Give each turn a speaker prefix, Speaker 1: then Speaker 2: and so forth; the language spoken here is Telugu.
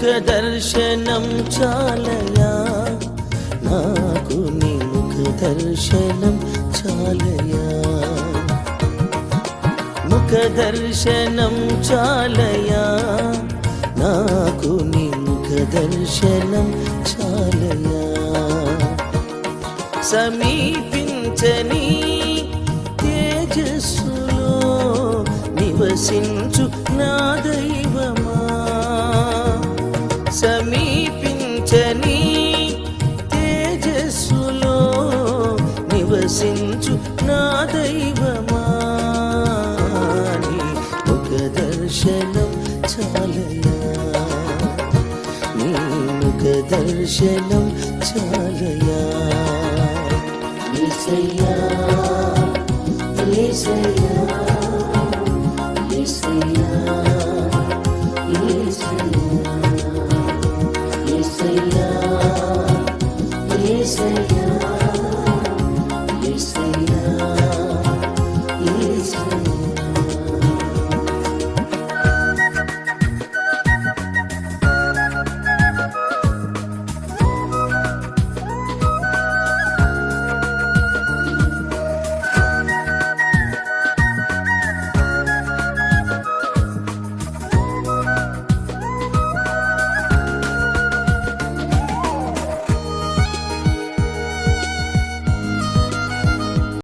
Speaker 1: ముఖ దర్శనం చాలయా నాకు నీ ముఖ దర్శనం చాలయా ముఖ దర్శనం చాలయా నాకు నీ ముఖ దర్శనం చాలయా సమీపించని తేజస్సులో నివసించు నా దైవమా సమీపించని తేజస్సులో నివసించు నా దైవమా నీ ముఖ దర్శనం చాలయా నీ ముఖ దర్శనం చాలయా యేసయ్యా యేసయ్యా